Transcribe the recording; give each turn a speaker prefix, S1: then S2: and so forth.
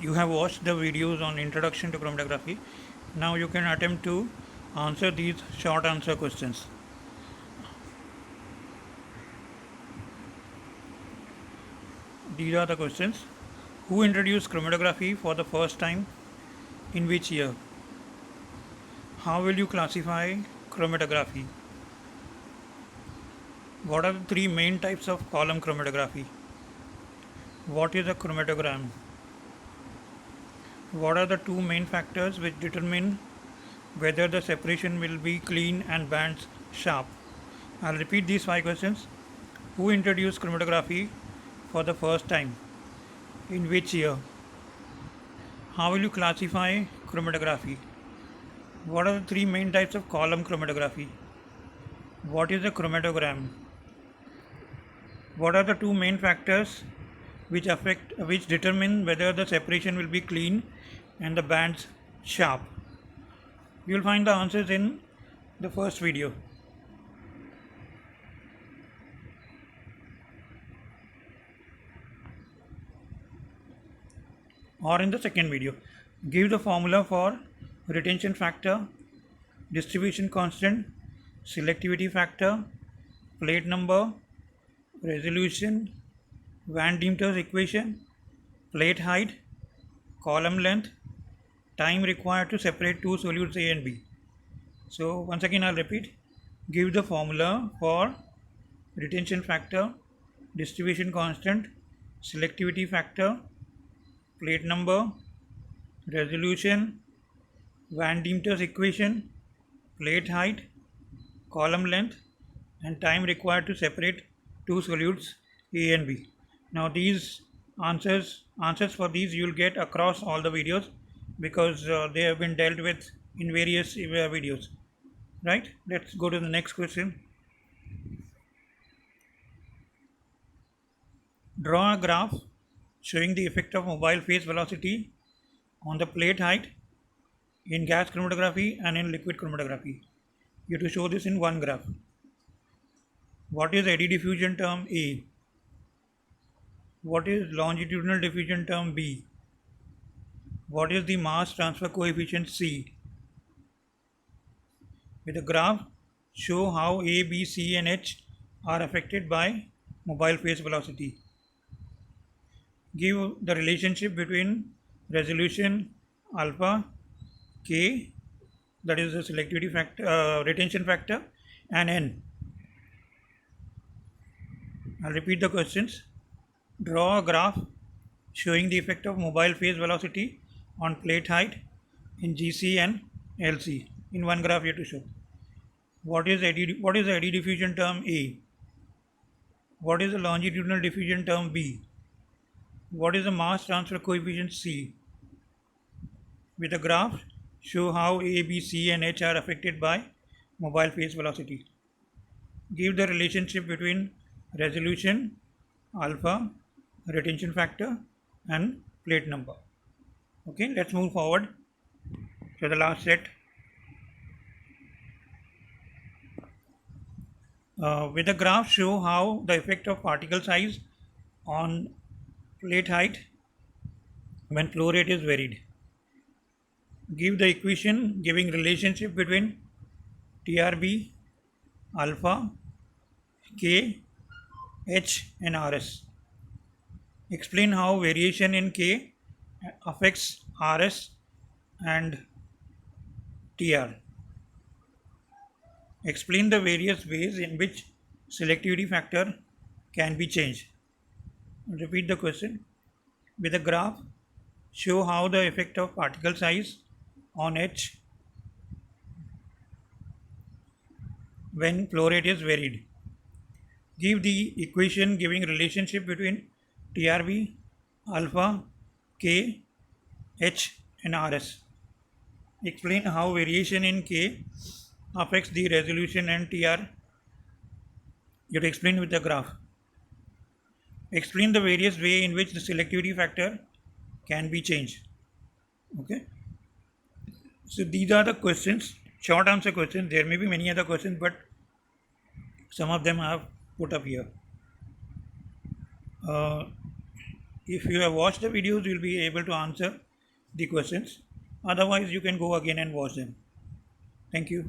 S1: You have watched the videos on introduction to chromatography. Now you can attempt to answer these short answer questions. These are the questions. Who introduced chromatography for the first time? In which year? How will you classify chromatography? What are the three main types of column chromatography? What is a chromatogram? What are the two main factors which determine whether the separation will be clean and bands sharp? I'll repeat these five questions. Who introduced chromatography for the first time? In which year? How will you classify chromatography? What are the three main types of column chromatography? What is a chromatogram? What are the two main factors which determine whether the separation will be clean and the bands sharp? You will find the answers in the first video. Or in the second video. Give the formula for retention factor, distribution constant, selectivity factor, plate number, resolution, Van Deemter's equation, plate height, column length, time required to separate two solutes A and B. So once again I'll repeat. Give the formula for retention factor, distribution constant, selectivity factor, plate number, resolution, Van Deemter's equation, plate height, column length, and time required to separate two solutes A and B. Now these answers for these you will get across all the videos because they have been dealt with in various videos. Right? Let's go to the next question. Draw a graph showing the effect of mobile phase velocity on the plate height in gas chromatography and in liquid chromatography. You have to show this in one graph. What is eddy diffusion term A? What is longitudinal diffusion term B? What is the mass transfer coefficient C? With a graph, show how A, B, C and H are affected by mobile phase velocity. Give the relationship between resolution alpha, K, that is the selectivity factor, retention factor, and N. I'll repeat the questions. Draw a graph showing the effect of mobile phase velocity on plate height in GC and LC. In one graph you have to show. What is the eddy diffusion term A? What is the longitudinal diffusion term B? What is the mass transfer coefficient C? With a graph, show how A, B, C and H are affected by mobile phase velocity. Give the relationship between resolution, alpha, retention factor and plate number. Okay, let's move forward to the last set. With the graph, show how the effect of particle size on plate height when flow rate is varied. Give the equation giving relationship between TRB, alpha, K, H and RS. Explain how variation in K affects RS and TR. Explain the various ways in which selectivity factor can be changed. Repeat the question. With a graph, show how the effect of particle size on H when flow rate is varied. Give the equation giving relationship between TRB, alpha, K, H and RS. Explain how variation in K affects the resolution and TR. You have to explain with the graph. Explain the various way in which the selectivity factor can be changed. Okay. So these are the questions, short answer questions. There may be many other questions, but some of them I have put up here. If you have watched the videos, you will be able to answer the questions. Otherwise, you can go again and watch them. Thank you.